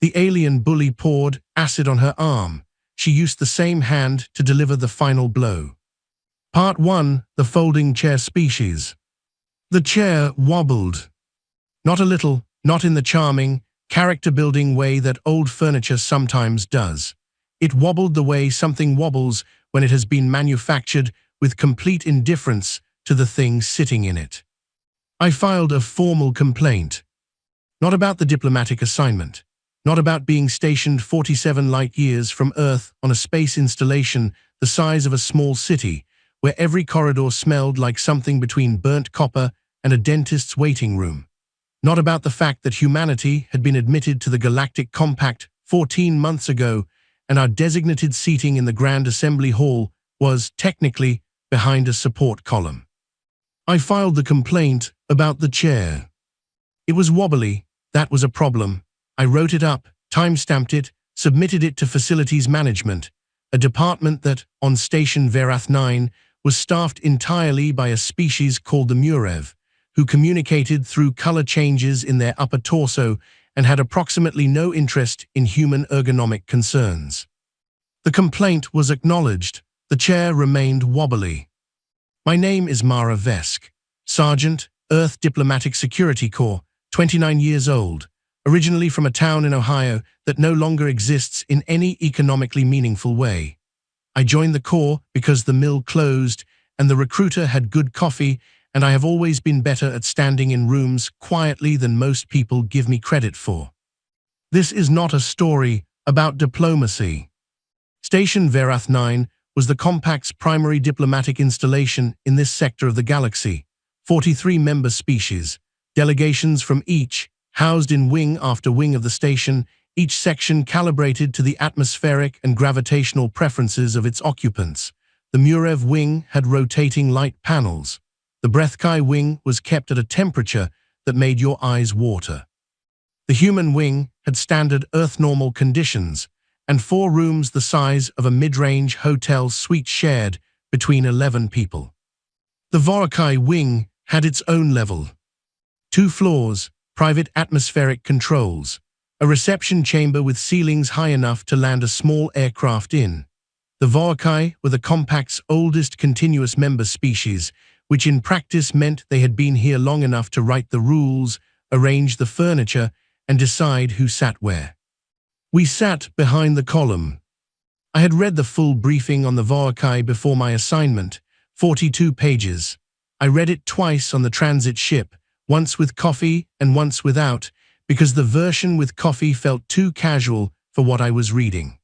The alien bully poured acid on her arm. She used the same hand to deliver the final blow. Part 1. The folding chair species. The chair wobbled. Not a little, not in the charming, character-building way that old furniture sometimes does. It wobbled the way something wobbles when it has been manufactured with complete indifference to the thing sitting in it. I filed a formal complaint. Not about the diplomatic assignment. Not about being stationed 47 light-years from Earth on a space installation the size of a small city, where every corridor smelled like something between burnt copper and a dentist's waiting room. Not about the fact that humanity had been admitted to the Galactic Compact 14 months ago, and our designated seating in the Grand Assembly Hall was, technically, behind a support column. I filed the complaint about the chair. It was wobbly, that was a problem. I wrote it up, time-stamped it, submitted it to Facilities Management, a department that, on Station Verath 9, was staffed entirely by a species called the Murev, who communicated through color changes in their upper torso and had approximately no interest in human ergonomic concerns. The complaint was acknowledged. The chair remained wobbly. My name is Mara Vesk, Sergeant, Earth Diplomatic Security Corps, 29 years old, originally from a town in Ohio that no longer exists in any economically meaningful way. I joined the Corps because the mill closed and the recruiter had good coffee, and I have always been better at standing in rooms quietly than most people give me credit for. This is not a story about diplomacy. Station Verath 9 was the Compact's primary diplomatic installation in this sector of the galaxy. 43 member species, delegations from each, housed in wing after wing of the station, each section calibrated to the atmospheric and gravitational preferences of its occupants. The Murev wing had rotating light panels. The Brethkai wing was kept at a temperature that made your eyes water. The human wing had standard Earth-normal conditions, and 4 rooms the size of a mid-range hotel suite shared between 11 people. The Vorokai wing had its own level. 2 floors, private atmospheric controls, a reception chamber with ceilings high enough to land a small aircraft in. The Vorokai were the Compact's oldest continuous member species, which in practice meant they had been here long enough to write the rules, arrange the furniture, and decide who sat where. We sat behind the column. I had read the full briefing on the Vorokai before my assignment, 42 pages. I read it twice on the transit ship, once with coffee and once without, because the version with coffee felt too casual for what I was reading.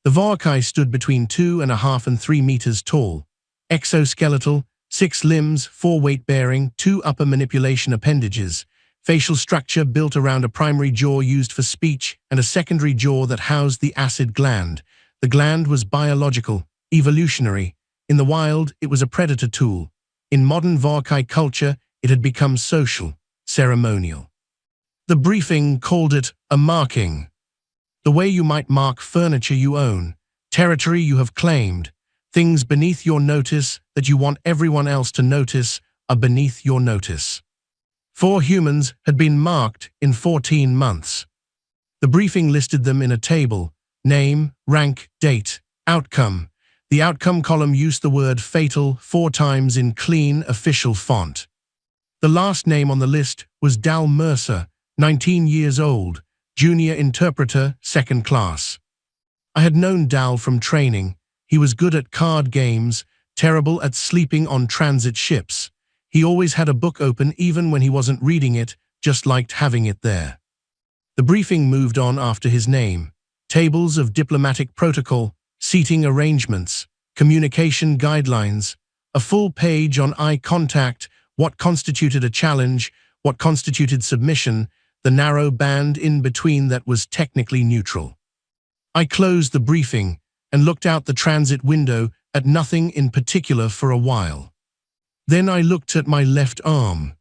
The Vorokai stood between 2.5 and 3 meters tall, exoskeletal, 6 limbs, 4 weight-bearing, 2 upper manipulation appendages, facial structure built around a primary jaw used for speech and a secondary jaw that housed the acid gland. The gland was biological, evolutionary. In the wild, it was a predator tool. In modern Vorokai culture, it had become social, ceremonial. The briefing called it a marking. The way you might mark furniture you own, territory you have claimed, things beneath your notice that you want everyone else to notice are beneath your notice. 4 humans had been marked in 14 months. The briefing listed them in a table: name, rank, date, outcome. The outcome column used the word fatal 4 times in clean, official font. The last name on the list was Dal Mercer, 19 years old, junior interpreter, 2nd class. I had known Dal from training. He was good at card games, terrible at sleeping on transit ships. He always had a book open even when he wasn't reading it, just liked having it there. The briefing moved on after his name. Tables of diplomatic protocol, seating arrangements, communication guidelines, a full page on eye contact, what constituted a challenge, what constituted submission, the narrow band in between that was technically neutral. I closed the briefing and looked out the transit window at nothing in particular for a while. Then I looked at my left arm.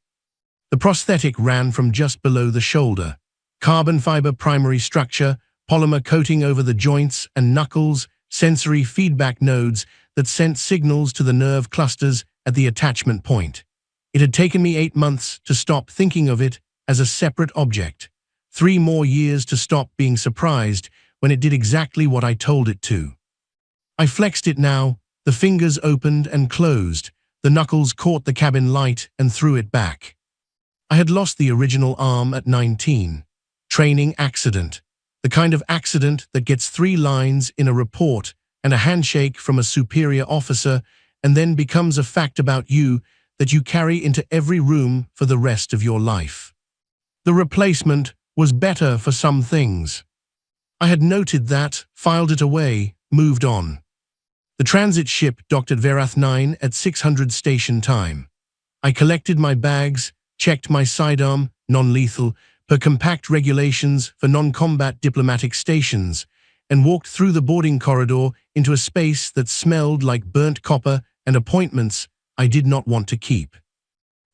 The prosthetic ran from just below the shoulder. Carbon fiber primary structure, polymer coating over the joints and knuckles, sensory feedback nodes that sent signals to the nerve clusters at the attachment point. It had taken me 8 months to stop thinking of it as a separate object. 3 more years to stop being surprised when it did exactly what I told it to. I flexed it now, the fingers opened and closed, the knuckles caught the cabin light and threw it back. I had lost the original arm at 19. Training accident. The kind of accident that gets 3 lines in a report and a handshake from a superior officer and then becomes a fact about you that you carry into every room for the rest of your life. The replacement was better for some things. I had noted that, filed it away, moved on. The transit ship docked at Verath 9 at 600 station time. I collected my bags, checked my sidearm, non-lethal, per compact regulations for non-combat diplomatic stations, and walked through the boarding corridor into a space that smelled like burnt copper and appointments I did not want to keep.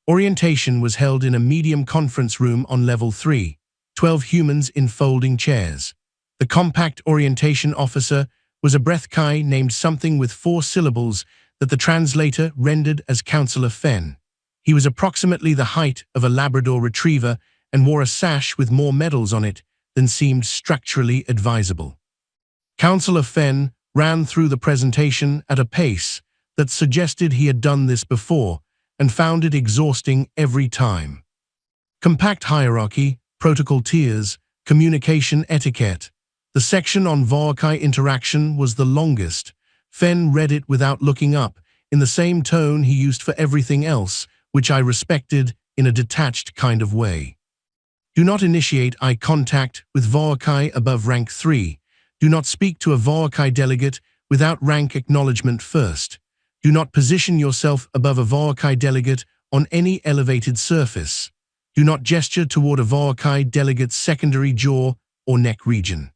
Orientation was held in a medium conference room on level 3, 12 humans in folding chairs. The compact orientation officer was a Breathkai named something with 4 syllables that the translator rendered as Counselor Fenn. He was approximately the height of a Labrador retriever and wore a sash with more medals on it than seemed structurally advisable. Counselor Fenn ran through the presentation at a pace that suggested he had done this before and found it exhausting every time. Compact hierarchy, protocol tiers, communication etiquette. The section on Voakai interaction was the longest. Fenn read it without looking up, in the same tone he used for everything else, which I respected in a detached kind of way. Do not initiate eye contact with Voakai above rank 3. Do not speak to a Voakai delegate without rank acknowledgement first. Do not position yourself above a Voakai delegate on any elevated surface. Do not gesture toward a Voakai delegate's secondary jaw or neck region.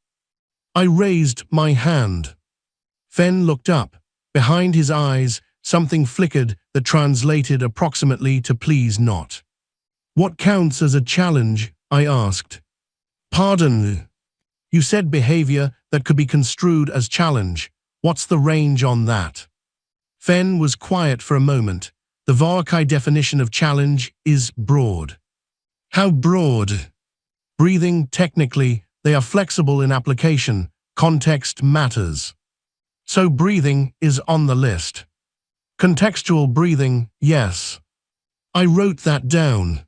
I raised my hand. Fenn looked up. Behind his eyes, something flickered that translated approximately to please not. What counts as a challenge? I asked. Pardon? You said behavior that could be construed as challenge. What's the range on that? Fenn was quiet for a moment. The Voakai definition of challenge is broad. How broad? Breathing, technically, they are flexible in application. Context matters. So breathing is on the list. Contextual breathing, yes. I wrote that down.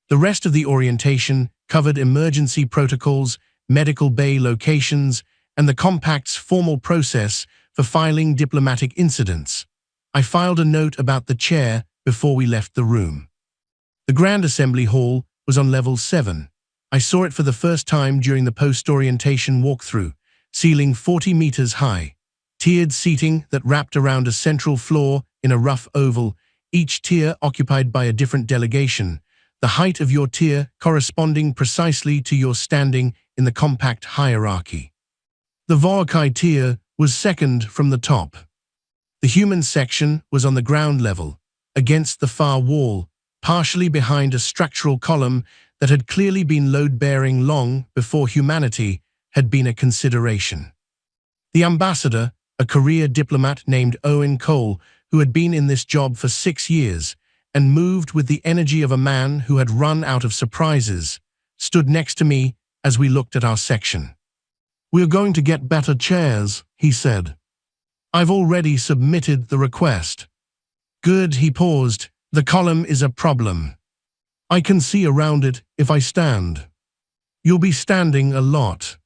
The rest of the orientation covered emergency protocols, medical bay locations, and the compact's formal process for filing diplomatic incidents. I filed a note about the chair before we left the room. The Grand Assembly Hall was on level 7. I saw it for the first time during the post-orientation walkthrough, ceiling 40 meters high. Tiered seating that wrapped around a central floor in a rough oval, each tier occupied by a different delegation, the height of your tier corresponding precisely to your standing in the compact hierarchy. The Voakai tier was second from the top. The human section was on the ground level, against the far wall, partially behind a structural column that had clearly been load-bearing long before humanity had been a consideration. The ambassador, a career diplomat named Owen Cole, who had been in this job for 6 years and moved with the energy of a man who had run out of surprises, stood next to me as we looked at our section. "We're going to get better chairs," he said. "I've already submitted the request." "Good," he paused. "The column is a problem. I can see around it if I stand." "You'll be standing a lot."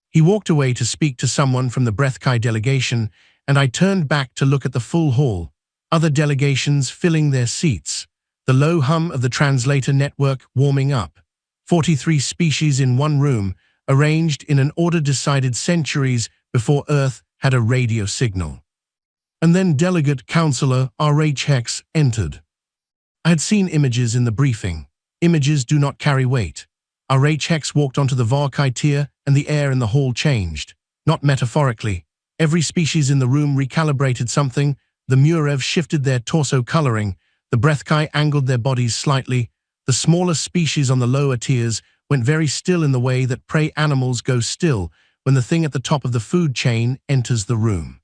He walked away to speak to someone from the Breathkai delegation, and I turned back to look at the full hall, other delegations filling their seats, the low hum of the translator network warming up. 43 species in one room, arranged in an order decided centuries before Earth had a radio signal. And then Delegate Counselor R.H. Hex entered. I had seen images in the briefing. Images do not carry weight. R.H. Hex walked onto the Voakai tier and the air in the hall changed. Not metaphorically. Every species in the room recalibrated something. The Murev shifted their torso coloring. The Breathkai angled their bodies slightly. The smaller species on the lower tiers went very still in the way that prey animals go still when the thing at the top of the food chain enters the room.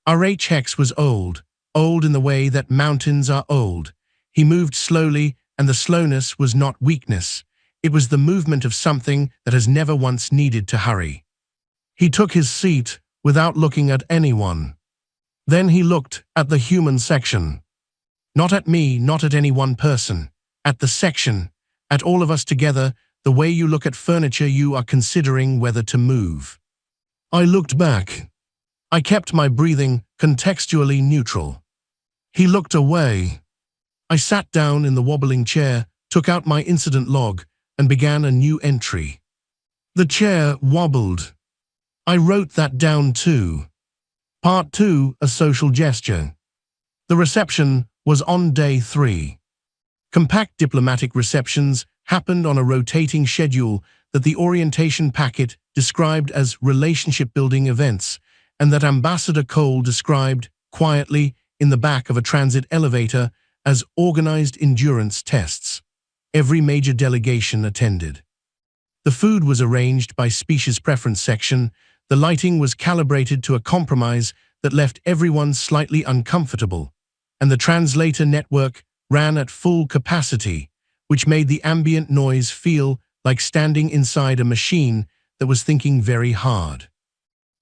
R.H. Hex was old in the way that mountains are old. He moved slowly, and the slowness was not weakness. It was the movement of something that has never once needed to hurry. He took his seat without looking at anyone. Then he looked at the human section. Not at me, not at any one person. At the section, at all of us together, the way you look at furniture you are considering whether to move. I looked back. I kept my breathing contextually neutral. He looked away. I sat down in the wobbling chair, took out my incident log, and began a new entry. The chair wobbled. I wrote that down too. Part 2, a social gesture. The reception was on day 3. Compact diplomatic receptions happened on a rotating schedule that the orientation packet described as relationship-building events, and that Ambassador Cole described, quietly, in the back of a transit elevator, as organized endurance tests. Every major delegation attended. The food was arranged by species preference section, the lighting was calibrated to a compromise that left everyone slightly uncomfortable, and the translator network ran at full capacity, which made the ambient noise feel like standing inside a machine that was thinking very hard.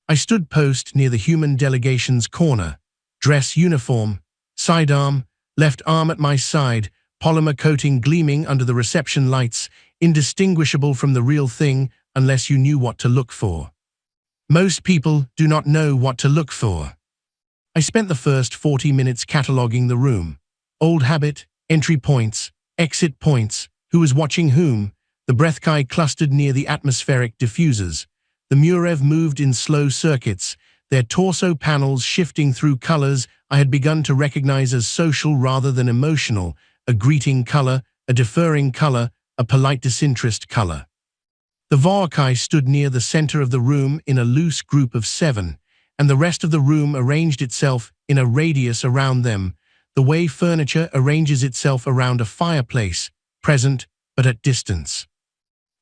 I stood post near the human delegation's corner, dress uniform, sidearm, left arm at my side, polymer coating gleaming under the reception lights, indistinguishable from the real thing unless you knew what to look for. Most people do not know what to look for. I spent the first 40 minutes cataloging the room. Old habit, entry points, exit points, who was watching whom, the Breathkai clustered near the atmospheric diffusers. The Murev moved in slow circuits, their torso panels shifting through colors I had begun to recognize as social rather than emotional, a greeting color, a deferring color, a polite disinterest color. The Vorkai stood near the center of the room in a loose group of 7, and the rest of the room arranged itself in a radius around them, the way furniture arranges itself around a fireplace, present but at distance.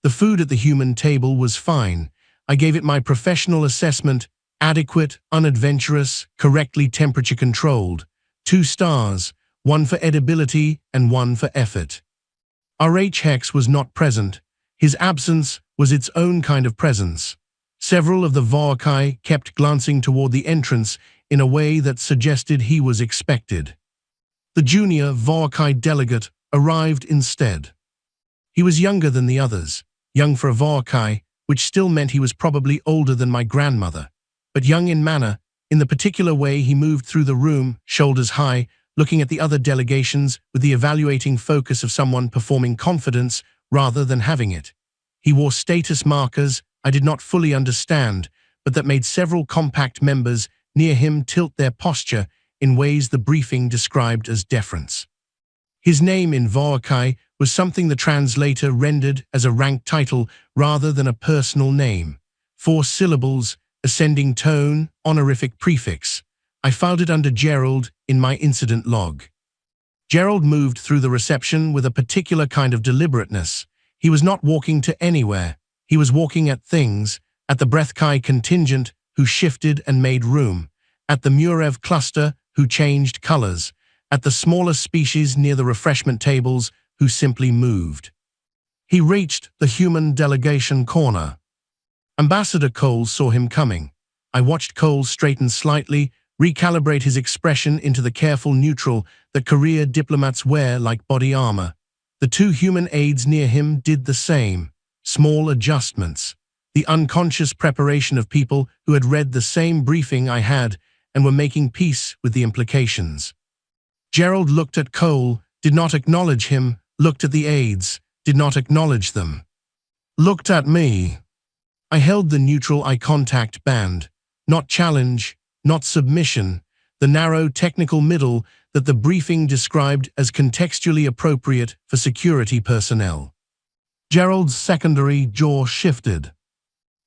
The food at the human table was fine. I gave it my professional assessment, adequate, unadventurous, correctly temperature-controlled. 2 stars, 1 for edibility and 1 for effort. RH Hex was not present. His absence was its own kind of presence. Several of the Vorkai kept glancing toward the entrance in a way that suggested he was expected. The junior Vorkai delegate arrived instead. He was younger than the others, young for a Vorkai, which still meant he was probably older than my grandmother, but young in manner, in the particular way he moved through the room, shoulders high, looking at the other delegations with the evaluating focus of someone performing confidence rather than having it. He wore status markers I did not fully understand, but that made several compact members near him tilt their posture in ways the briefing described as deference. His name in Vorkai was something the translator rendered as a rank title rather than a personal name. 4 syllables, ascending tone, honorific prefix. I filed it under Gerald in my incident log. Gerald moved through the reception with a particular kind of deliberateness. He was not walking to anywhere. He was walking at things, at the Breathkai contingent who shifted and made room, at the Murev cluster who changed colors, at the smaller species near the refreshment tables who simply moved. He reached the human delegation corner. Ambassador Cole saw him coming. I watched Cole straighten slightly, recalibrate his expression into the careful neutral that career diplomats wear like body armor. The 2 human aides near him did the same. Small adjustments. The unconscious preparation of people who had read the same briefing I had and were making peace with the implications. Gerald looked at Cole, did not acknowledge him, looked at the aides, did not acknowledge them. Looked at me. I held the neutral eye contact band, not challenge, not submission, the narrow technical middle that the briefing described as contextually appropriate for security personnel. Gerald's secondary jaw shifted.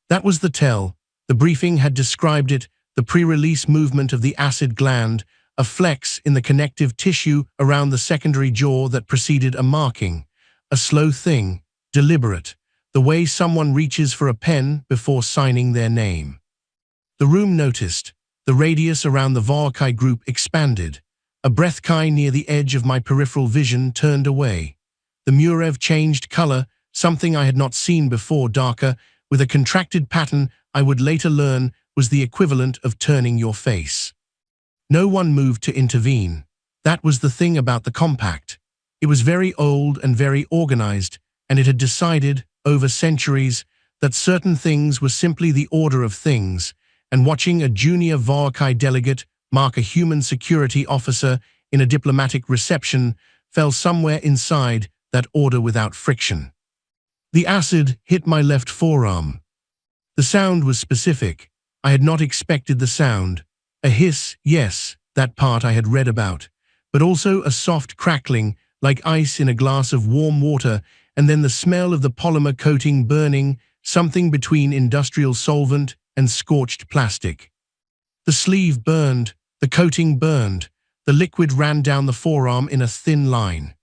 That was the tell. The briefing had described it, the pre-release movement of the acid gland, a flex in the connective tissue around the secondary jaw that preceded a marking, a slow thing, deliberate, the way someone reaches for a pen before signing their name. The room noticed. The radius around the Vorkai group expanded. A Breathkai near the edge of my peripheral vision turned away. The Murev changed color, something I had not seen before, darker, with a contracted pattern I would later learn was the equivalent of turning your face. No one moved to intervene. That was the thing about the compact. It was very old and very organized, and it had decided, over centuries, that certain things were simply the order of things, and watching a junior Vaokai delegate mark a human security officer in a diplomatic reception fell somewhere inside that order without friction. The acid hit my left forearm. The sound was specific. I had not expected the sound. A hiss, yes, that part I had read about, but also a soft crackling, like ice in a glass of warm water, and then the smell of the polymer coating burning, something between industrial solvent and scorched plastic. The sleeve burned, the coating burned, the liquid ran down the forearm in a thin line.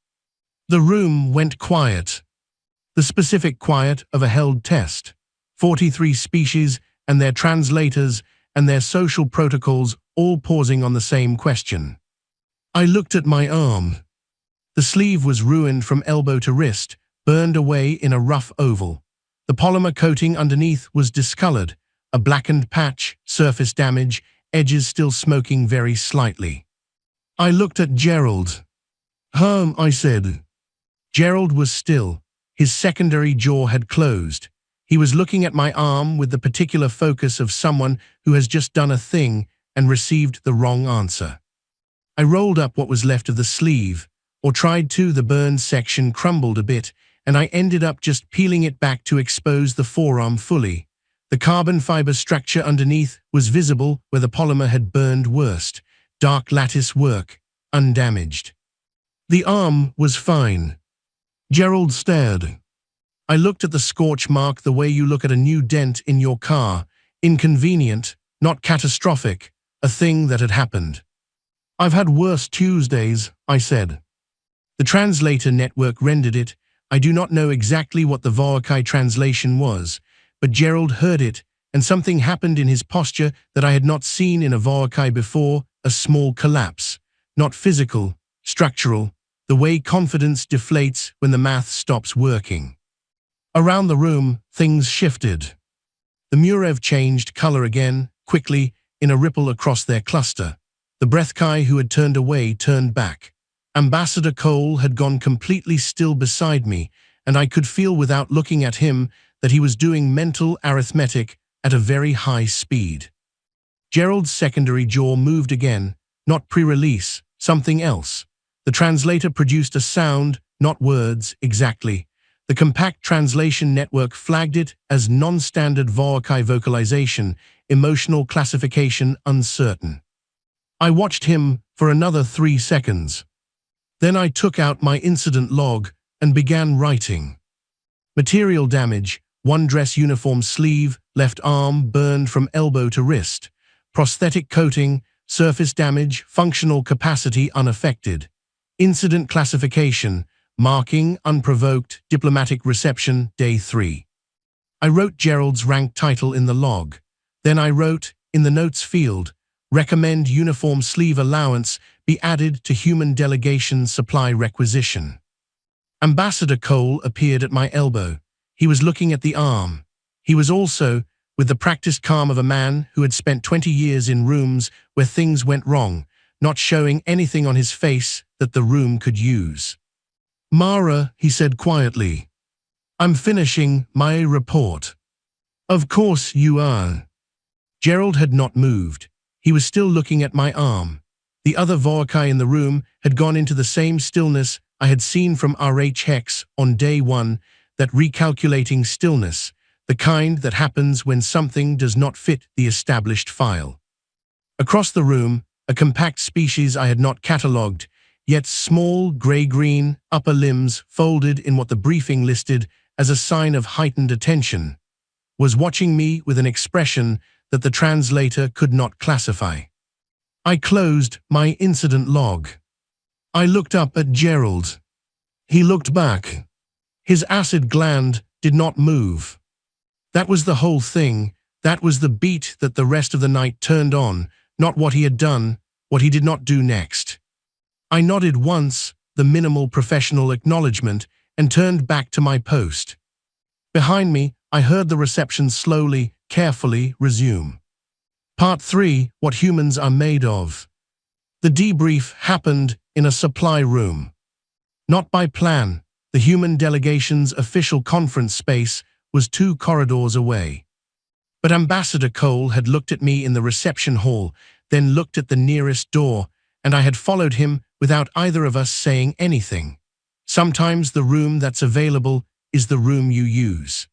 The room went quiet. The specific quiet of a held test. 43 species and their translators and their social protocols all pausing on the same question. I looked at my arm. The sleeve was ruined from elbow to wrist, burned away in a rough oval. The polymer coating underneath was discolored, a blackened patch, surface damage, edges still smoking very slightly. I looked at Gerald. I said. Gerald was still. His secondary jaw had closed. He was looking at my arm with the particular focus of someone who has just done a thing and received the wrong answer. I rolled up what was left of the sleeve, or tried to. The burned section crumbled a bit, and I ended up just peeling it back to expose the forearm fully. The carbon fiber structure underneath was visible where the polymer had burned worst. Dark lattice work, undamaged. The arm was fine. Gerald stared. I looked at the scorch mark the way you look at a new dent in your car. Inconvenient, not catastrophic, a thing that had happened. I've had worse Tuesdays, I said. The translator network rendered it. I do not know exactly what the Vaokai translation was, but Gerald heard it, and something happened in his posture that I had not seen in a Vaokai before, a small collapse. Not physical, structural, the way confidence deflates when the math stops working. Around the room, things shifted. The Murev changed color again, quickly, in a ripple across their cluster. The Breathkai who had turned away turned back. Ambassador Cole had gone completely still beside me, and I could feel without looking at him that he was doing mental arithmetic at a very high speed. Gerald's secondary jaw moved again, not pre-release, something else. The translator produced a sound, not words, exactly. The compact translation network flagged it as non-standard Vaokai vocalization, emotional classification uncertain. I watched him for another 3 seconds. Then I took out my incident log and began writing. Material damage, one dress uniform sleeve, left arm burned from elbow to wrist. Prosthetic coating, surface damage, functional capacity unaffected. Incident classification, marking, unprovoked, diplomatic reception, day 3. I wrote Gerald's rank title in the log. Then I wrote, in the notes field, recommend uniform sleeve allowance be added to human delegation supply requisition. Ambassador Cole appeared at my elbow. He was looking at the arm. He was also, with the practiced calm of a man who had spent 20 years in rooms where things went wrong, not showing anything on his face that the room could use. Mara, he said quietly, I'm finishing my report. Of course you are. Gerald had not moved. He was still looking at my arm. The other Vaokai in the room had gone into the same stillness I had seen from RH Hex on day 1, that recalculating stillness, the kind that happens when something does not fit the established file. Across the room, a compact species I had not catalogued, yet small, gray-green, upper limbs folded in what the briefing listed as a sign of heightened attention, was watching me with an expression that the translator could not classify. I closed my incident log. I looked up at Gerald. He looked back. His acid gland did not move. That was the whole thing. That was the beat that the rest of the night turned on, not what he had done, what he did not do next. I nodded once, the minimal professional acknowledgement, and turned back to my post. Behind me, I heard the reception slowly, carefully resume. Part 3, What Humans Are Made Of. The debrief happened in a supply room. Not by plan, the human delegation's official conference space was 2 corridors away. But Ambassador Cole had looked at me in the reception hall, then looked at the nearest door, and I had followed him without either of us saying anything. Sometimes the room that's available is the room you use.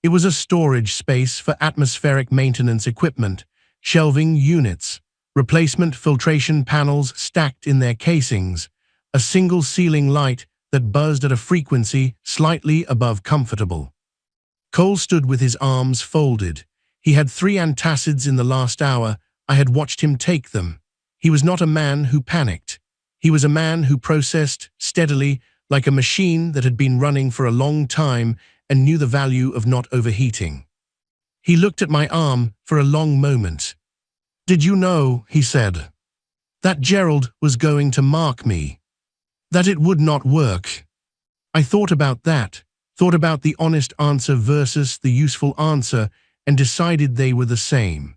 It was a storage space for atmospheric maintenance equipment, shelving units, replacement filtration panels stacked in their casings, a single ceiling light that buzzed at a frequency slightly above comfortable. Cole stood with his arms folded. He had 3 antacids in the last hour. I had watched him take them. He was not a man who panicked. He was a man who processed steadily, like a machine that had been running for a long time and knew the value of not overheating. He looked at my arm for a long moment. "Did you know," he said, "that Gerald was going to mark me? That it would not work?" I thought about that, thought about the honest answer versus the useful answer, and decided they were the same.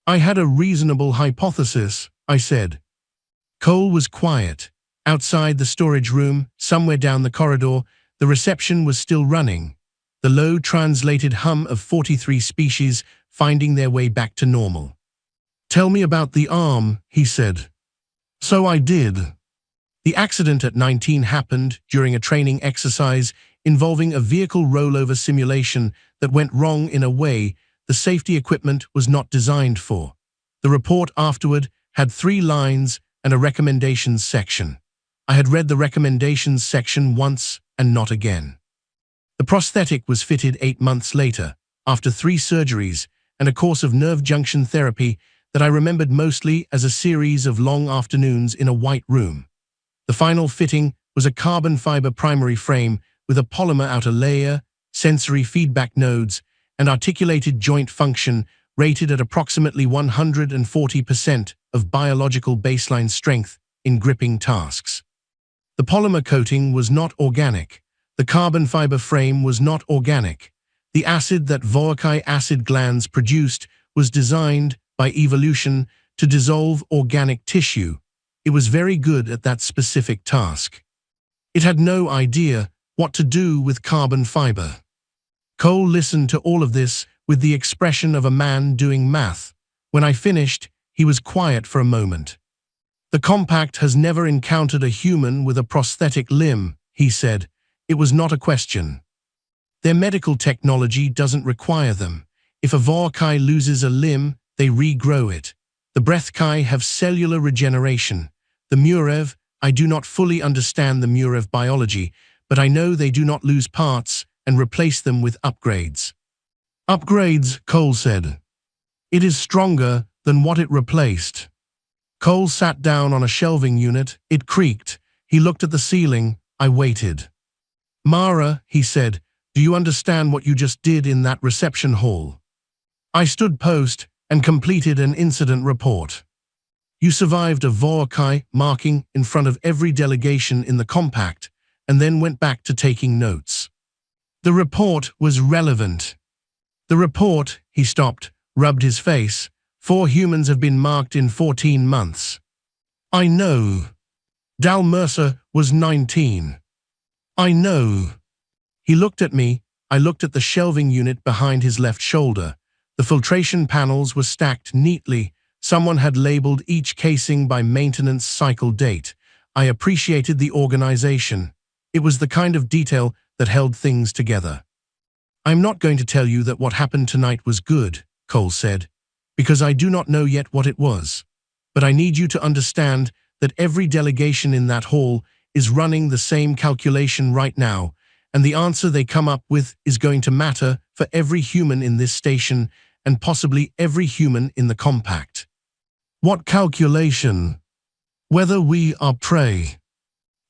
"I had a reasonable hypothesis," I said. Cole was quiet. Outside the storage room, somewhere down the corridor, the reception was still running, the low translated hum of 43 species finding their way back to normal. "Tell me about the arm," he said. So I did. The accident at 19 happened during a training exercise involving a vehicle rollover simulation that went wrong in a way the safety equipment was not designed for. The report afterward had 3 lines and a recommendations section. I had read the recommendations section once and not again. The prosthetic was fitted 8 months later, after 3 surgeries and a course of nerve junction therapy that I remembered mostly as a series of long afternoons in a white room. The final fitting was a carbon fiber primary frame with a polymer outer layer, sensory feedback nodes, and articulated joint function rated at approximately 140% of biological baseline strength in gripping tasks. The polymer coating was not organic. The carbon fiber frame was not organic. The acid that Voikai acid glands produced was designed by evolution to dissolve organic tissue. It was very good at that specific task. It had no idea what to do with carbon fiber. Cole listened to all of this with the expression of a man doing math. When I finished, he was quiet for a moment. "The compact has never encountered a human with a prosthetic limb," he said. "It was not a question. Their medical technology doesn't require them. If a Voikai loses a limb, they regrow it. The Breathkai have cellular regeneration. The Murev, I do not fully understand the Murev biology, but I know they do not lose parts and replace them with upgrades." "Upgrades," Cole said. "It is stronger than what it replaced." Cole sat down on a shelving unit. It creaked. He looked at the ceiling. I waited. "Mara," he said, "do you understand what you just did in that reception hall?" I stood post and completed an incident report. "You survived a Voikai marking in front of every delegation in the compact and then went back to taking notes." The report was relevant. "The report," he stopped, rubbed his face. 4 humans have been marked in 14 months. "I know." "Dal Mercer was 19. "I know." He looked at me. I looked at the shelving unit behind his left shoulder. The filtration panels were stacked neatly. Someone had labeled each casing by maintenance cycle date. I appreciated the organization. It was the kind of detail that held things together. "I'm not going to tell you that what happened tonight was good," Cole said, "because I do not know yet what it was. But I need you to understand that every delegation in that hall is running the same calculation right now, and the answer they come up with is going to matter for every human in this station and possibly every human in the compact." "What calculation?" "Whether we are prey."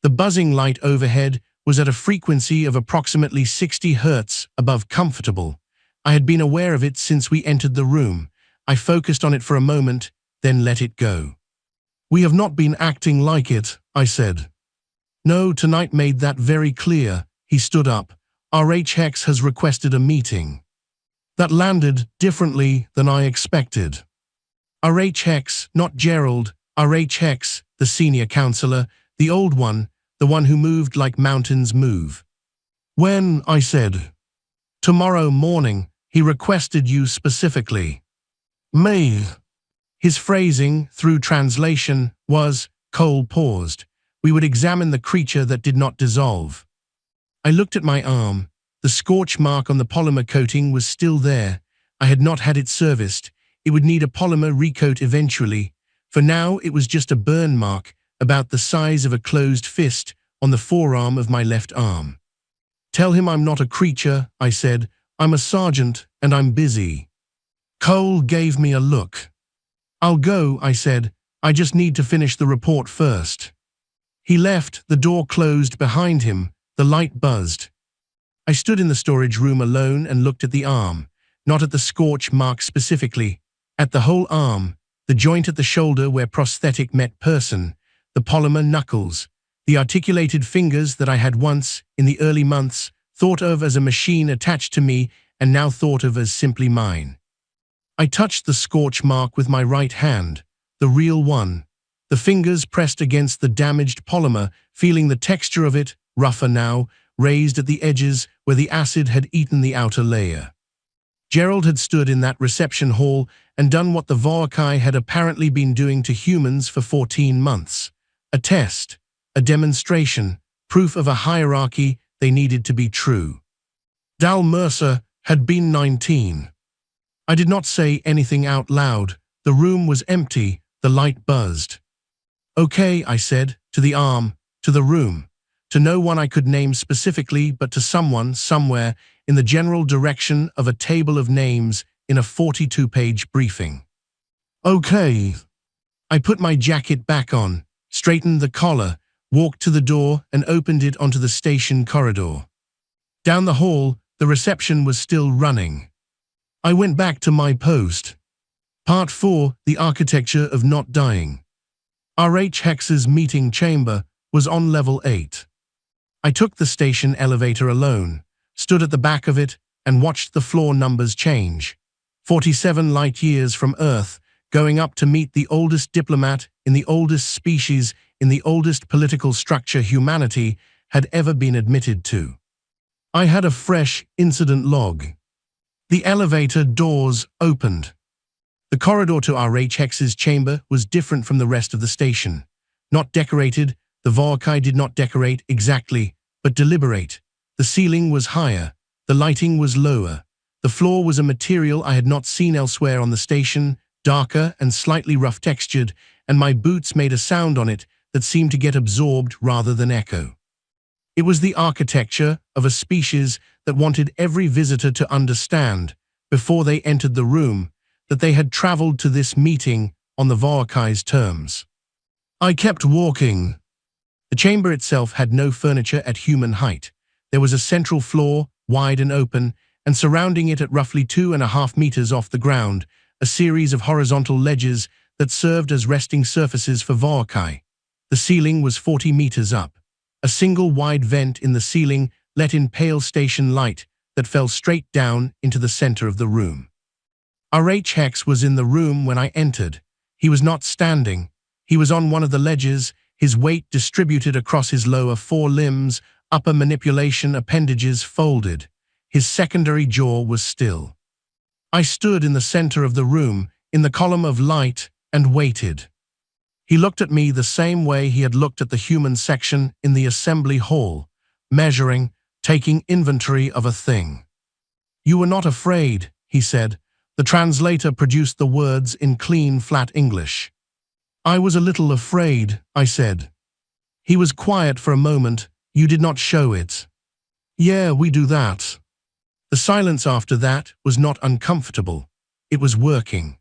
The buzzing light overhead was at a frequency of approximately 60 Hz above comfortable. I had been aware of it since we entered the room. I focused on it for a moment, then let it go. "We have not been acting like it," I said. "No, tonight made that very clear." He stood up. RH Hex has requested a meeting. That landed differently than I expected. RH Hex, not Gerald, RH Hex, the senior counselor, the old one, the one who moved like mountains move. When, I said. Tomorrow morning, he requested you specifically. Me. His phrasing, through translation, was, Cole paused. We would examine the creature that did not dissolve. I looked at my arm. The scorch mark on the polymer coating was still there. I had not had it serviced. It would need a polymer recoat eventually. For now, it was just a burn mark, about the size of a closed fist, on the forearm of my left arm. Tell him I'm not a creature, I said. I'm a sergeant, and I'm busy. Cole gave me a look. I'll go, I said. I just need to finish the report first. He left, the door closed behind him, the light buzzed. I stood in the storage room alone and looked at the arm, not at the scorch mark specifically, at the whole arm, the joint at the shoulder where prosthetic met person, the polymer knuckles, the articulated fingers that I had once, in the early months, thought of as a machine attached to me and now thought of as simply mine. I touched the scorch mark with my right hand, the real one, the fingers pressed against the damaged polymer, feeling the texture of it, rougher now, raised at the edges where the acid had eaten the outer layer. Gerald had stood in that reception hall and done what the Vorkai had apparently been doing to humans for 14 months. A test, a demonstration, proof of a hierarchy they needed to be true. Dal Mercer had been 19. I did not say anything out loud. The room was empty, the light buzzed. Okay, I said, to the arm, to the room. To no one I could name specifically, but to someone, somewhere, in the general direction of a table of names in a 42-page briefing. Okay. I put my jacket back on, straightened the collar, walked to the door and opened it onto the station corridor. Down the hall, the reception was still running. I went back to my post. Part 4, The Architecture of Not Dying. RH Hex's meeting chamber was on level 8. I took the station elevator alone, stood at the back of it, and watched the floor numbers change. 47 light years from Earth, going up to meet the oldest diplomat in the oldest species in the oldest political structure humanity had ever been admitted to. I had a fresh incident log. The elevator doors opened. The corridor to RH Hex's chamber was different from the rest of the station. Not decorated, the Vorkai did not decorate exactly, but deliberate. The ceiling was higher, the lighting was lower. The floor was a material I had not seen elsewhere on the station, darker and slightly rough-textured, and my boots made a sound on it that seemed to get absorbed rather than echo. It was the architecture of a species that wanted every visitor to understand, before they entered the room, that they had traveled to this meeting on the Vorkai's terms. I kept walking. The chamber itself had no furniture at human height. There was a central floor, wide and open, and surrounding it at roughly 2.5 meters off the ground, a series of horizontal ledges that served as resting surfaces for Vorkai. The ceiling was 40 meters up. A single wide vent in the ceiling let in pale station light that fell straight down into the center of the room. RH Hex was in the room when I entered. He was not standing. He was on one of the ledges, his weight distributed across his lower 4 limbs, upper manipulation appendages folded. His secondary jaw was still. I stood in the center of the room, in the column of light, and waited. He looked at me the same way he had looked at the human section in the assembly hall, measuring, taking inventory of a thing. You were not afraid, he said. The translator produced the words in clean, flat English. I was a little afraid, I said. He was quiet for a moment. You did not show it. Yeah, we do that. The silence after that was not uncomfortable. It was working.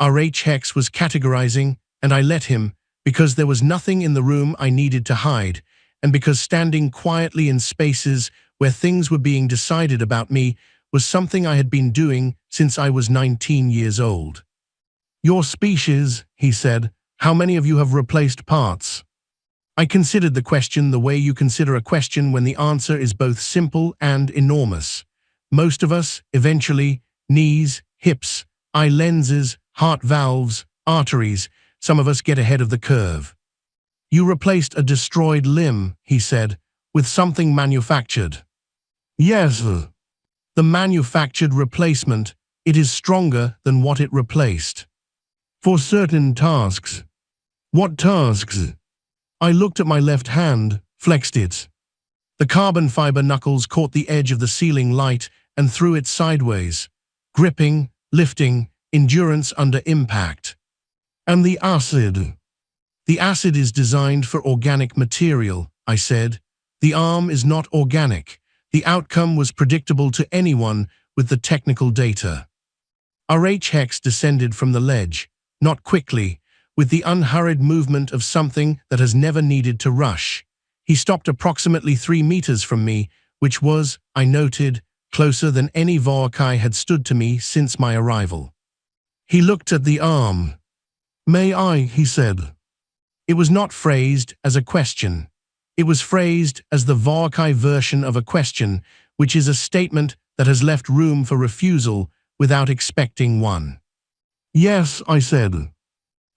RH Hex was categorizing, and I let him, because there was nothing in the room I needed to hide, and because standing quietly in spaces where things were being decided about me was something I had been doing since I was 19 years old. Your species, he said, how many of you have replaced parts? I considered the question the way you consider a question when the answer is both simple and enormous. Most of us, eventually, knees, hips, eye lenses, heart valves, arteries, some of us get ahead of the curve. You replaced a destroyed limb, he said, with something manufactured. Yes, the manufactured replacement, it is stronger than what it replaced. For certain tasks. What tasks? I looked at my left hand, flexed it. The carbon fiber knuckles caught the edge of the ceiling light and threw it sideways, gripping, lifting, endurance under impact. And the acid. The acid is designed for organic material, I said. The arm is not organic. The outcome was predictable to anyone with the technical data. RH Hex descended from the ledge, not quickly, with the unhurried movement of something that has never needed to rush. He stopped approximately 3 meters from me, which was, I noted, closer than any Vorkai had stood to me since my arrival. He looked at the arm. May I, he said. It was not phrased as a question. It was phrased as the Vorkai version of a question, which is a statement that has left room for refusal without expecting one. Yes, I said.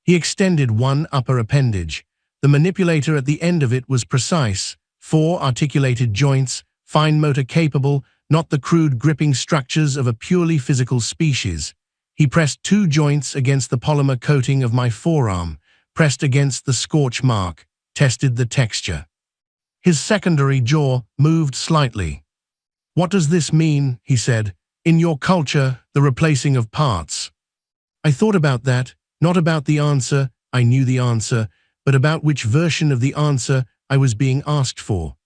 He extended one upper appendage. The manipulator at the end of it was precise, 4 articulated joints, fine motor capable, not the crude gripping structures of a purely physical species. He pressed 2 joints against the polymer coating of my forearm, pressed against the scorch mark, tested the texture. His secondary jaw moved slightly. What does this mean, he said, in your culture, the replacing of parts? I thought about that, not about the answer, I knew the answer, but about which version of the answer I was being asked for.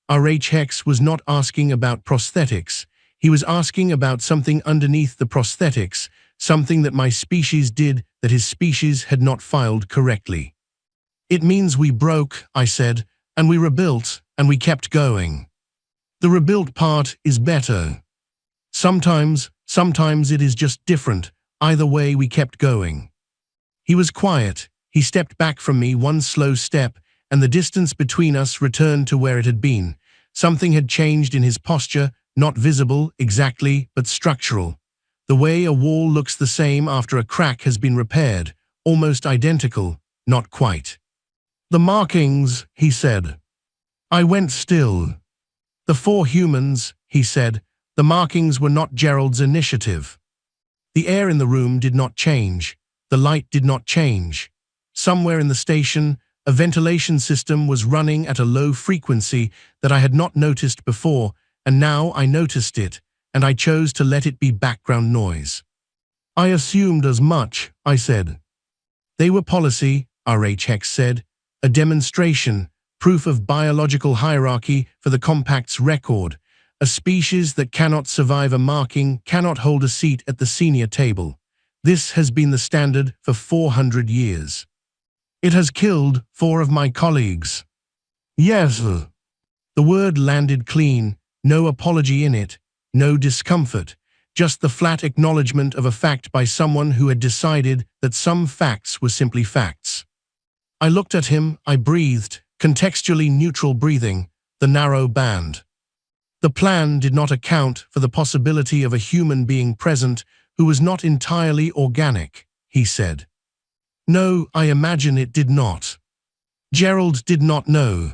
RH Hex was not asking about prosthetics. He was asking about something underneath the prosthetics, something that my species did that his species had not filed correctly. It means we broke, I said, and we rebuilt, and we kept going. The rebuilt part is better. Sometimes it is just different. Either way, we kept going. He was quiet. He stepped back from me 1 slow step, and the distance between us returned to where it had been. Something had changed in his posture, not visible exactly, but structural. The way a wall looks the same after a crack has been repaired, almost identical, not quite. The markings, he said. I went still. The 4 humans, he said, the markings were not Gerald's initiative. The air in the room did not change. The light did not change. Somewhere in the station, a ventilation system was running at a low frequency that I had not noticed before, and now I noticed it, and I chose to let it be background noise. I assumed as much, I said. They were policy, RH Hex said, a demonstration, proof of biological hierarchy for the Compact's record. A species that cannot survive a marking cannot hold a seat at the senior table. This has been the standard for 400 years. It has killed 4 of my colleagues. Yes. The word landed clean, no apology in it, no discomfort, just the flat acknowledgement of a fact by someone who had decided that some facts were simply facts. I looked at him, I breathed, contextually neutral breathing, the narrow band. The plan did not account for the possibility of a human being present who was not entirely organic, he said. No, I imagine it did not. Gerald did not know.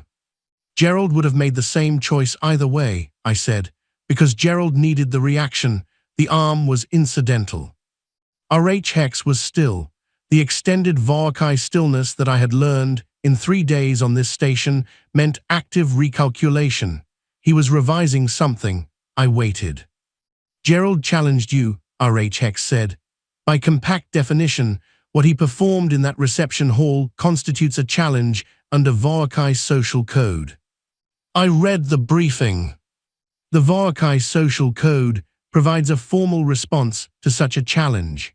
Gerald would have made the same choice either way, I said, because Gerald needed the reaction. The arm was incidental. RH Hex was still. The extended Vorkai stillness that I had learned in 3 days on this station meant active recalculation. He was revising something. I waited. Gerald challenged you, RH Hex said. By compact definition, what he performed in that reception hall constitutes a challenge under Vorkai social code. I read the briefing. The Vorkai social code provides a formal response to such a challenge.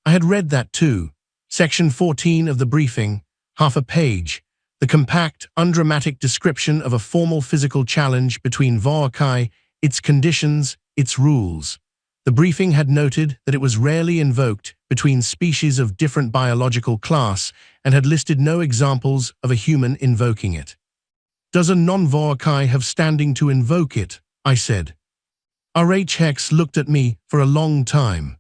I had read that too. Section 14 of the briefing, half a page. The compact, undramatic description of a formal physical challenge between Vorkai, its conditions, its rules. The briefing had noted that it was rarely invoked between species of different biological class and had listed no examples of a human invoking it. "Does a non-Voakai have standing to invoke it?" I said. RH Hex looked at me for a long time.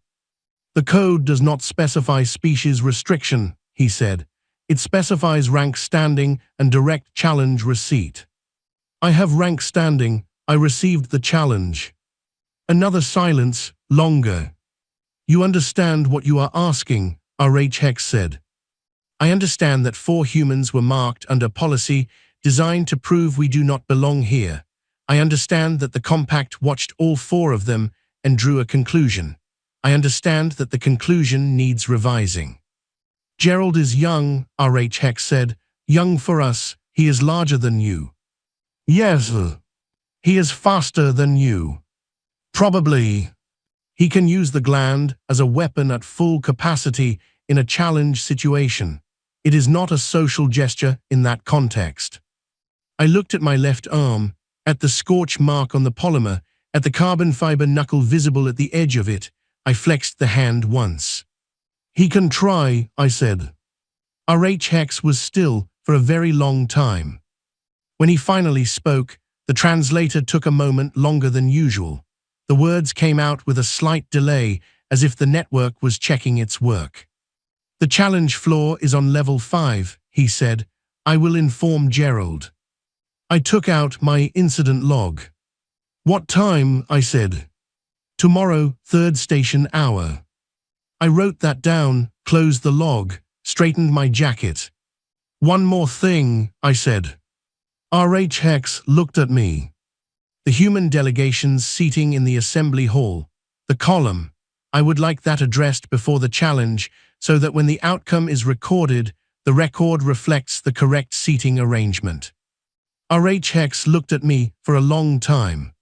"The code does not specify species restriction," he said. "It specifies rank standing and direct challenge receipt." "I have rank standing. I received the challenge." Another silence, longer. "You understand what you are asking," RH Hex said. "I understand that 4 humans were marked under policy designed to prove we do not belong here. I understand that the compact watched all 4 of them and drew a conclusion. I understand that the conclusion needs revising." "Gerald is young," RH Hex said. "Young for us. He is larger than you." "Yes. He is faster than you." "Probably. He can use the gland as a weapon at full capacity in a challenge situation. It is not a social gesture in that context." I looked at my left arm, at the scorch mark on the polymer, at the carbon fiber knuckle visible at the edge of it. I flexed the hand once. "He can try," I said. RH Hex was still for a very long time. When he finally spoke, the translator took a moment longer than usual. The words came out with a slight delay, as if the network was checking its work. "The challenge floor is on level 5, he said. "I will inform Gerald." I took out my incident log. "What time?" I said. "Tomorrow, 3rd station hour." I wrote that down, closed the log, straightened my jacket. "One more thing," I said. RH Hex looked at me. "The human delegation's seating in the assembly hall. The column. I would like that addressed before the challenge so that when the outcome is recorded, the record reflects the correct seating arrangement." RH Hex looked at me for a long time.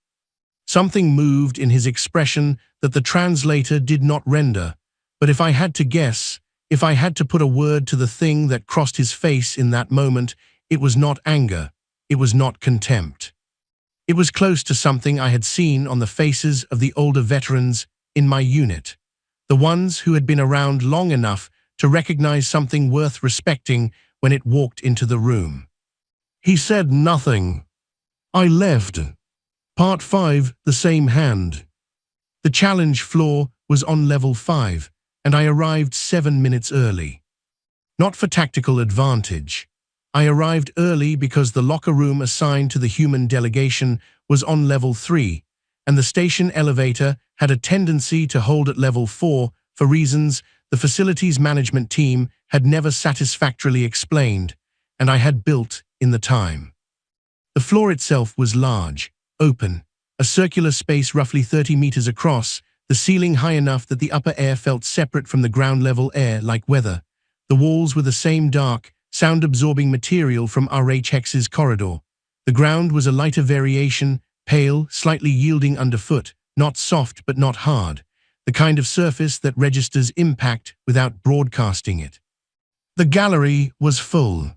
Something moved in his expression that the translator did not render, but if I had to guess, if I had to put a word to the thing that crossed his face in that moment, it was not anger, it was not contempt. It was close to something I had seen on the faces of the older veterans in my unit, the ones who had been around long enough to recognize something worth respecting when it walked into the room. He said nothing. I left. Part 5, the same hand. The challenge floor was on level 5, and I arrived 7 minutes early. Not for tactical advantage. I arrived early because the locker room assigned to the human delegation was on level 3, and the station elevator had a tendency to hold at level 4 for reasons the facilities management team had never satisfactorily explained, and I had built in the time. The floor itself was large, open, a circular space roughly 30 meters across, the ceiling high enough that the upper air felt separate from the ground-level air like weather. The walls were the same dark, sound-absorbing material from RH Hex's corridor. The ground was a lighter variation, pale, slightly yielding underfoot, not soft but not hard, the kind of surface that registers impact without broadcasting it. The gallery was full.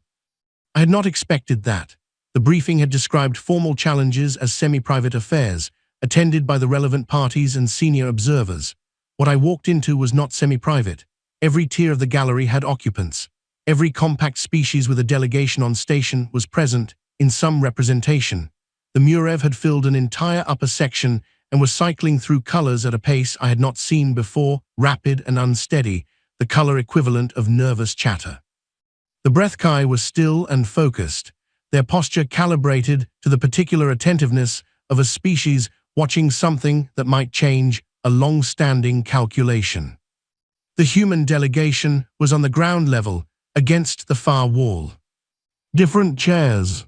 I had not expected that. The briefing had described formal challenges as semi-private affairs, attended by the relevant parties and senior observers. What I walked into was not semi-private. Every tier of the gallery had occupants. Every compact species with a delegation on station was present, in some representation. The Murev had filled an entire upper section and was cycling through colors at a pace I had not seen before, rapid and unsteady, the color equivalent of nervous chatter. The Breathkai were still and focused, their posture calibrated to the particular attentiveness of a species watching something that might change a long-standing calculation. The human delegation was on the ground level, against the far wall. Different chairs.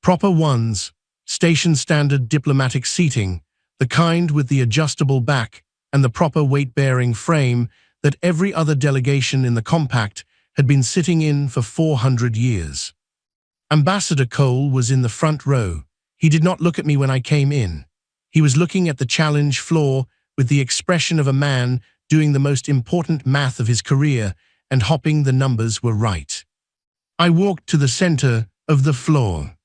Proper ones, station-standard diplomatic seating, the kind with the adjustable back and the proper weight-bearing frame that every other delegation in the compact had been sitting in for 400 years. Ambassador Cole was in the front row. He did not look at me when I came in. He was looking at the challenge floor with the expression of a man doing the most important math of his career and hoping the numbers were right. I walked to the center of the floor.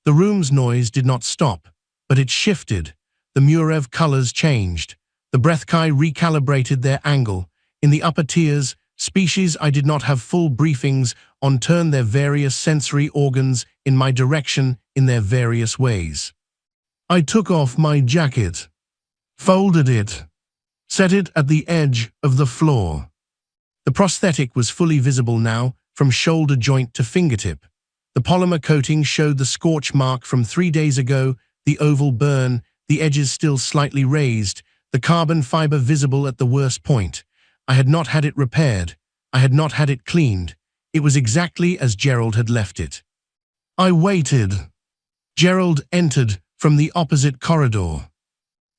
The room's noise did not stop, but it shifted. The Murev colors changed. The Breathkai recalibrated their angle. In the upper tiers, species I did not have full briefings on turned their various sensory organs in my direction in their various ways. I took off my jacket, folded it, set it at the edge of the floor. The prosthetic was fully visible now, from shoulder joint to fingertip. The polymer coating showed the scorch mark from 3 days ago, the oval burn, the edges still slightly raised, the carbon fiber visible at the worst point. I had not had it repaired. I had not had it cleaned. It was exactly as Gerald had left it. I waited. Gerald entered from the opposite corridor.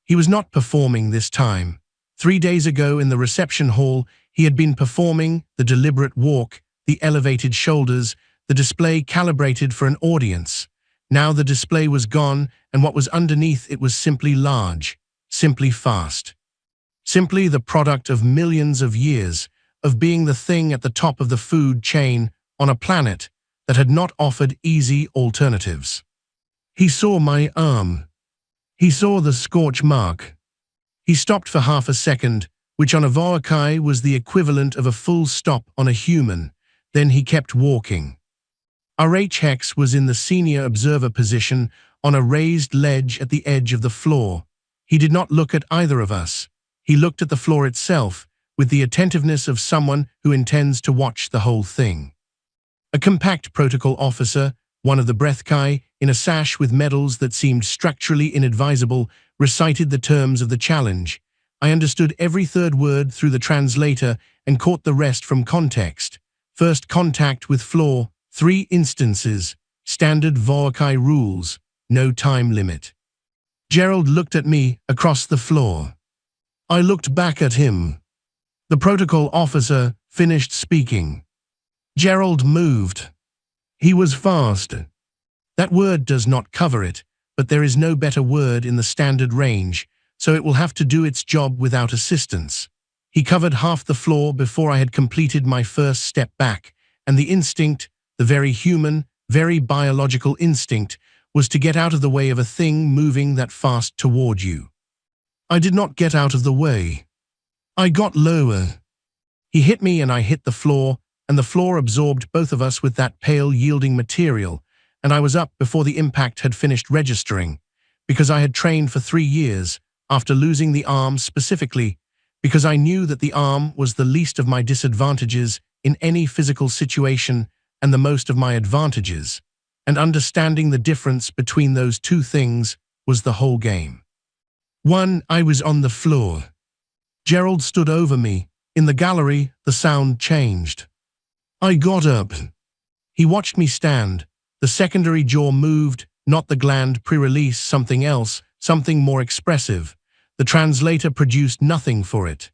He was not performing this time. 3 days ago in the reception hall, he had been performing the deliberate walk, the elevated shoulders, the display calibrated for an audience. Now the display was gone, and what was underneath it was simply large, simply fast. Simply the product of millions of years, of being the thing at the top of the food chain on a planet that had not offered easy alternatives. He saw my arm. He saw the scorch mark. He stopped for half a second, which on a Voakai was the equivalent of a full stop on a human. Then he kept walking. RH Hex was in the senior observer position on a raised ledge at the edge of the floor. He did not look at either of us. He looked at the floor itself, with the attentiveness of someone who intends to watch the whole thing. A compact protocol officer, one of the Breathkai, in a sash with medals that seemed structurally inadvisable, recited the terms of the challenge. I understood every third word through the translator and caught the rest from context. First contact with floor, 3 instances, standard Voakai rules, no time limit. Gerald looked at me across the floor. I looked back at him. The protocol officer finished speaking. Gerald moved. He was fast. That word does not cover it, but there is no better word in the standard range, so it will have to do its job without assistance. He covered half the floor before I had completed my first step back, and the instinct, the very human, very biological instinct, was to get out of the way of a thing moving that fast toward you. I did not get out of the way. I got lower. He hit me and I hit the floor, and the floor absorbed both of us with that pale yielding material, and I was up before the impact had finished registering, because I had trained for 3 years, after losing the arm specifically, because I knew that the arm was the least of my disadvantages in any physical situation and the most of my advantages, and understanding the difference between those two things was the whole game. I was on the floor. Gerald stood over me. In the gallery, the sound changed. I got up. He watched me stand. The secondary jaw moved, not the gland pre-release, something else, something more expressive. The translator produced nothing for it.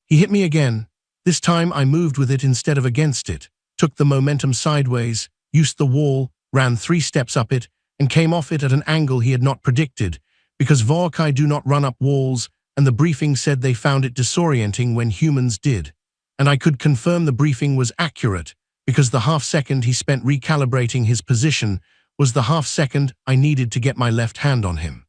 He hit me again. This time I moved with it instead of against it, took the momentum sideways, used the wall, ran 3 steps up it, and came off it at an angle he had not predicted, because Voakai do not run up walls, and the briefing said they found it disorienting when humans did. And I could confirm the briefing was accurate, because the half-second he spent recalibrating his position was the half-second I needed to get my left hand on him.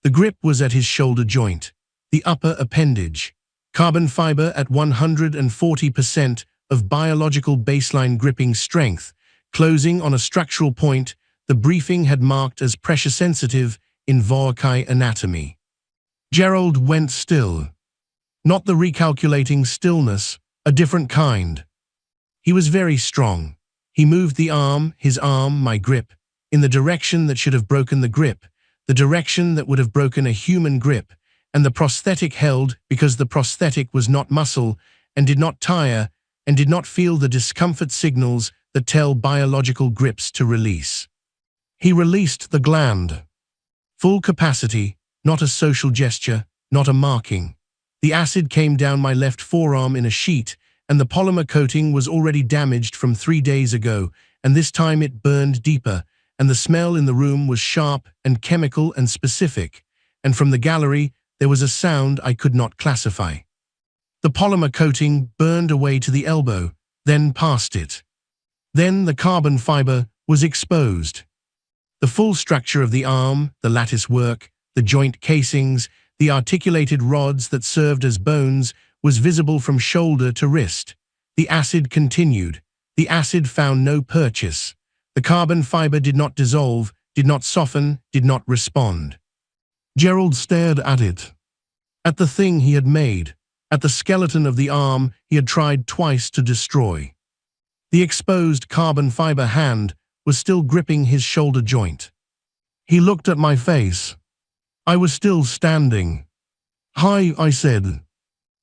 The grip was at his shoulder joint, the upper appendage, carbon fiber at 140% of biological baseline gripping strength, closing on a structural point the briefing had marked as pressure-sensitive in Voakai anatomy. Gerald went still. Not the recalculating stillness, a different kind. He was very strong. He moved the arm, his arm, my grip, in the direction that should have broken the grip, the direction that would have broken a human grip, and the prosthetic held because the prosthetic was not muscle and did not tire and did not feel the discomfort signals that tell biological grips to release. He released the gland. Full capacity, not a social gesture, not a marking. The acid came down my left forearm in a sheet, and the polymer coating was already damaged from 3 days ago, and this time it burned deeper, and the smell in the room was sharp and chemical and specific, and from the gallery there was a sound I could not classify. The polymer coating burned away to the elbow, then past it. Then the carbon fiber was exposed. The full structure of the arm, the lattice work, the joint casings, The articulated rods that served as bones was visible from shoulder to wrist. The acid continued. The acid found no purchase. The carbon fiber did not dissolve, did not soften, did not respond. Gerald stared at it. At the thing he had made. At the skeleton of the arm he had tried twice to destroy. The exposed carbon fiber hand was still gripping his shoulder joint. He looked at my face. I was still standing. "Hi," I said.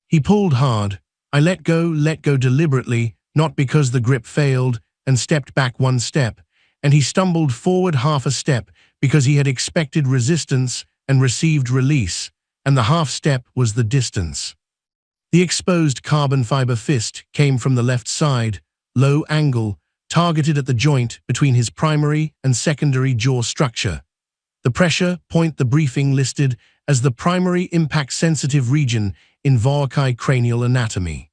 He pulled hard. I let go deliberately, not because the grip failed, and stepped back one step, and he stumbled forward half a step because he had expected resistance and received release, and the half step was the distance. The exposed carbon fiber fist came from the left side, low angle, targeted at the joint between his primary and secondary jaw structure. The pressure point the briefing listed as the primary impact-sensitive region in Vakai cranial anatomy.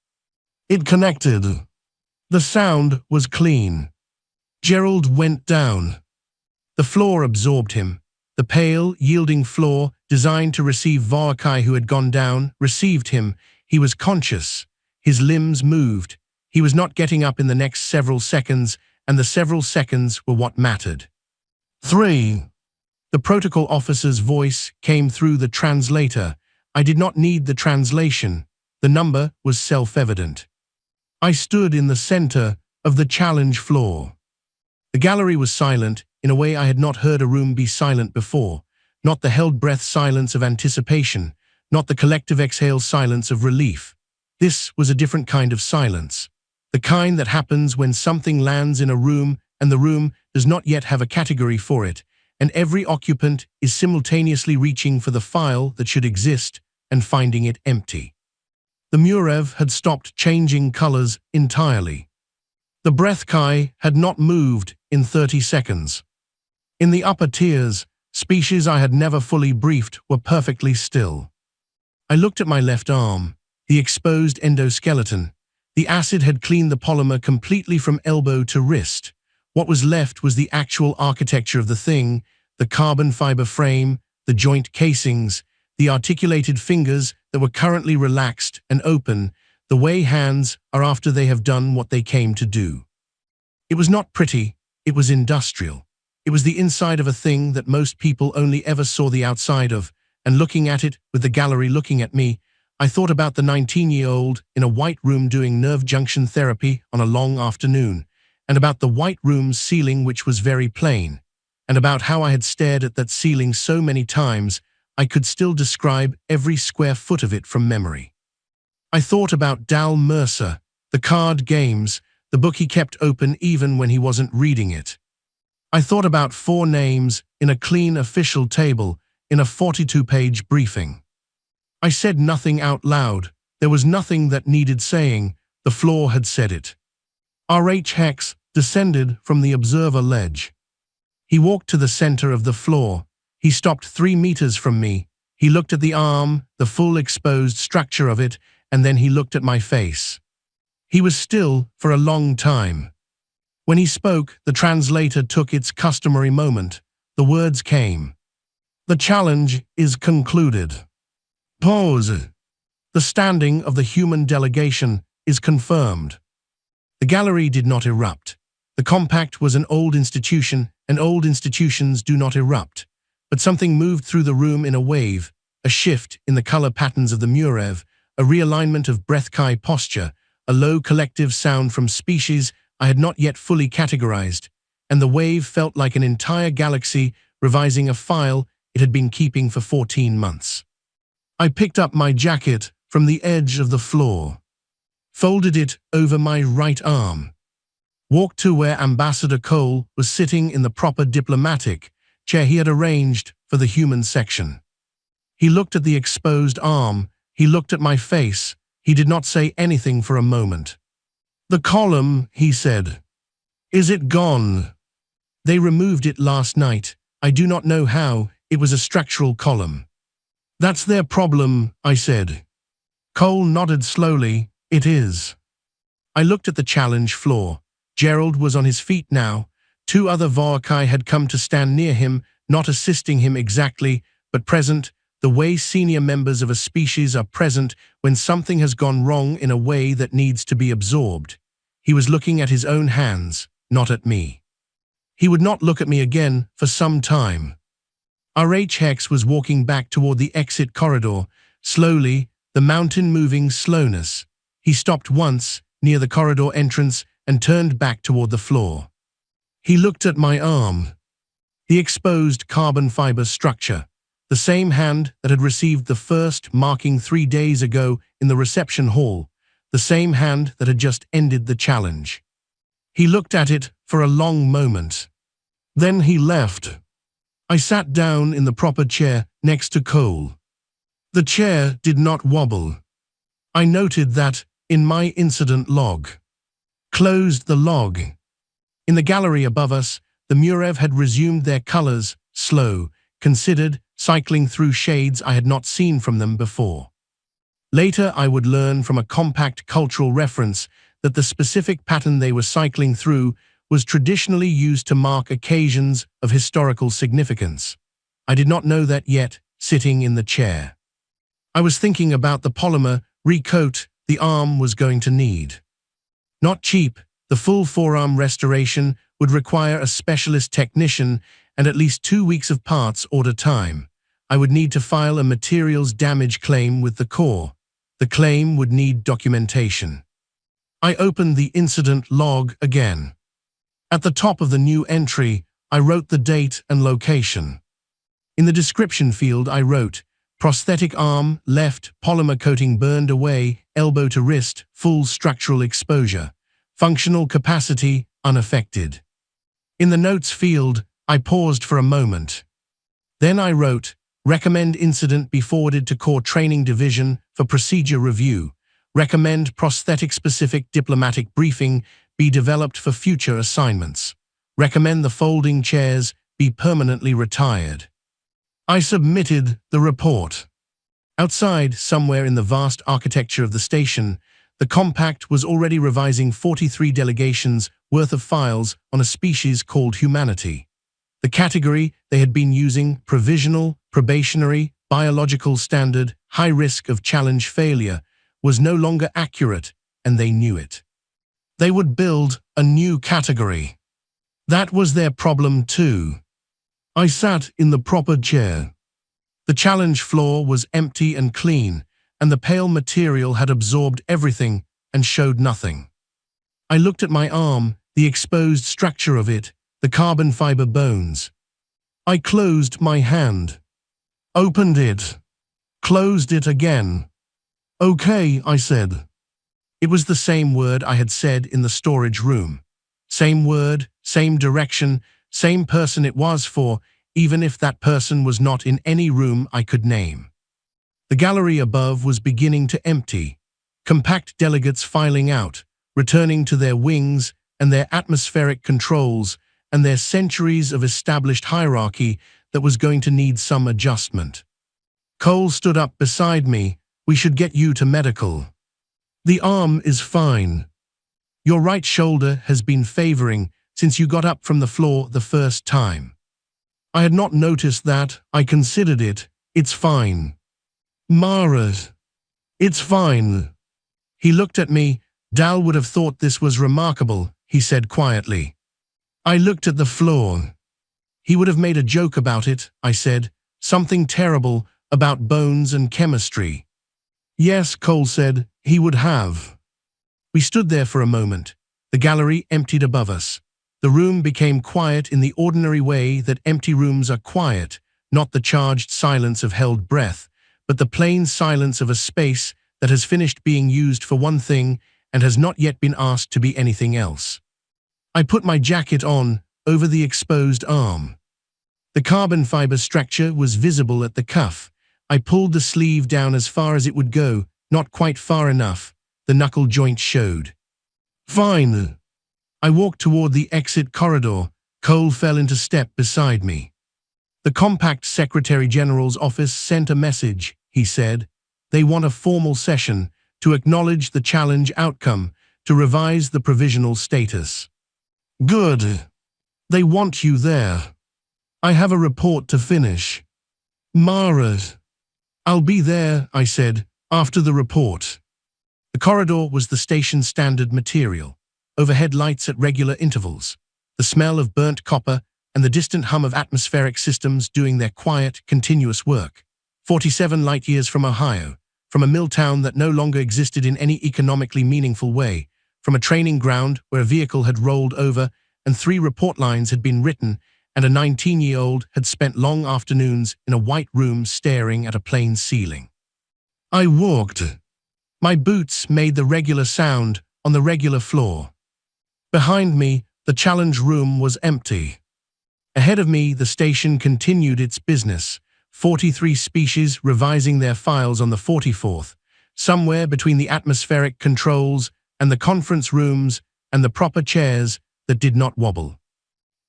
It connected. The sound was clean. Gerald went down. The floor absorbed him. The pale, yielding floor, designed to receive Vakai who had gone down, received him. He was conscious. His limbs moved. He was not getting up in the next several seconds, and the several seconds were what mattered. 3. The protocol officer's voice came through the translator. I did not need the translation. The number was self-evident. I stood in the center of the challenge floor. The gallery was silent in a way I had not heard a room be silent before, not the held breath silence of anticipation, not the collective exhale silence of relief. This was a different kind of silence, the kind that happens when something lands in a room and the room does not yet have a category for it, and every occupant is simultaneously reaching for the file that should exist and finding it empty. The Murev had stopped changing colors entirely. The Breathkai had not moved in 30 seconds. In the upper tiers, species I had never fully briefed were perfectly still. I looked at my left arm, the exposed endoskeleton. The acid had cleaned the polymer completely from elbow to wrist. What was left was the actual architecture of the thing, the carbon fiber frame, the joint casings, the articulated fingers that were currently relaxed and open, the way hands are after they have done what they came to do. It was not pretty, it was industrial. It was the inside of a thing that most people only ever saw the outside of, and looking at it, with the gallery looking at me, I thought about the 19-year-old in a white room doing nerve junction therapy on a long afternoon, and about the white room's ceiling which was very plain, and about how I had stared at that ceiling so many times I could still describe every square foot of it from memory. I thought about Dal Mercer, the card games, the book he kept open even when he wasn't reading it. I thought about 4 names in a clean official table in a 42-page briefing. I said nothing out loud. There was nothing that needed saying. The floor had said it. R.H. Hex descended from the observer ledge. He walked to the center of the floor. He stopped 3 meters from me. He looked at the arm, the full exposed structure of it, and then he looked at my face. He was still for a long time. When he spoke, the translator took its customary moment. The words came. The challenge is concluded. Pause. The standing of the human delegation is confirmed. The gallery did not erupt. The compact was an old institution, and old institutions do not erupt. But something moved through the room in a wave, a shift in the color patterns of the Murev, a realignment of Breathkai posture, a low collective sound from species I had not yet fully categorized, and the wave felt like an entire galaxy revising a file it had been keeping for 14 months. I picked up my jacket from the edge of the floor, folded it over my right arm, walked to where Ambassador Cole was sitting in the proper diplomatic chair he had arranged for the human section. He looked at the exposed arm, he looked at my face, he did not say anything for a moment. The column, he said. Is it gone? They removed it last night. I do not know how. It was a structural column. That's their problem, I said. Cole nodded slowly. It is. I looked at the challenge floor. Gerald was on his feet now. 2 other Vakai had come to stand near him, not assisting him exactly, but present, the way senior members of a species are present when something has gone wrong in a way that needs to be absorbed. He was looking at his own hands, not at me. He would not look at me again for some time. RH Hex was walking back toward the exit corridor, slowly, the mountain moving slowness. He stopped once, near the corridor entrance, and turned back toward the floor. He looked at my arm. The exposed carbon fiber structure. The same hand that had received the first marking 3 days ago in the reception hall. The same hand that had just ended the challenge. He looked at it for a long moment. Then he left. I sat down in the proper chair next to Cole. The chair did not wobble. I noted that in my incident log. Closed the log. In the gallery above us, the Murev had resumed their colors, slow, considered, cycling through shades I had not seen from them before. Later I would learn from a compact cultural reference that the specific pattern they were cycling through was traditionally used to mark occasions of historical significance. I did not know that yet, sitting in the chair. I was thinking about the polymer recoat the arm was going to need. Not cheap, the full forearm restoration would require a specialist technician and at least 2 weeks of parts order time. I would need to file a materials damage claim with the Corps. The claim would need documentation. I opened the incident log again. At the top of the new entry, I wrote the date and location. In the description field I wrote, prosthetic arm, left, polymer coating burned away, elbow to wrist, full structural exposure. Functional capacity, unaffected. In the notes field, I paused for a moment. Then I wrote, recommend incident be forwarded to Corps Training Division for procedure review. Recommend prosthetic-specific diplomatic briefing be developed for future assignments. Recommend the folding chairs be permanently retired. I submitted the report. Outside, somewhere in the vast architecture of the station, the compact was already revising 43 delegations worth of files on a species called humanity. The category they had been using, provisional, probationary, biological standard, high risk of challenge failure, was no longer accurate, and they knew it. They would build a new category. That was their problem too. I sat in the proper chair. The challenge floor was empty and clean, and the pale material had absorbed everything and showed nothing. I looked at my arm, the exposed structure of it, the carbon fiber bones. I closed my hand. Opened it. Closed it again. Okay, I said. It was the same word I had said in the storage room. Same word, same direction, same person it was for, even if that person was not in any room I could name. The gallery above was beginning to empty. Compact delegates filing out, returning to their wings and their atmospheric controls and their centuries of established hierarchy that was going to need some adjustment. Cole stood up beside me. We should get you to medical. The arm is fine. Your right shoulder has been favoring since you got up from the floor the first time. I had not noticed that. I considered it. It's fine. Mara. It's fine. He looked at me. Dal would have thought this was remarkable, he said quietly. I looked at the floor. He would have made a joke about it, I said. Something terrible about bones and chemistry. Yes, Cole said, he would have. We stood there for a moment. The gallery emptied above us. The room became quiet in the ordinary way that empty rooms are quiet, not the charged silence of held breath, but the plain silence of a space that has finished being used for one thing and has not yet been asked to be anything else. I put my jacket on over the exposed arm. The carbon fiber structure was visible at the cuff. I pulled the sleeve down as far as it would go, not quite far enough. The knuckle joint showed. Fine. I walked toward the exit corridor. Cole fell into step beside me. The compact Secretary General's office sent a message, he said. They want a formal session to acknowledge the challenge outcome, to revise the provisional status. Good. They want you there. I have a report to finish. Mara. I'll be there, I said, after the report. The corridor was the station's standard material. Overhead lights at regular intervals. The smell of burnt copper and the distant hum of atmospheric systems doing their quiet, continuous work. 47 light-years from Ohio, from a mill town that no longer existed in any economically meaningful way, from a training ground where a vehicle had rolled over and 3 report lines had been written, and a 19-year-old had spent long afternoons in a white room staring at a plain ceiling. I walked. My boots made the regular sound on the regular floor. Behind me, the challenge room was empty. Ahead of me, the station continued its business, 43 species revising their files on the 44th, somewhere between the atmospheric controls and the conference rooms and the proper chairs that did not wobble.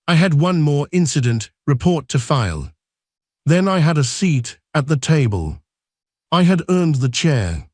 I had one more incident report to file. Then I had a seat at the table. I had earned the chair.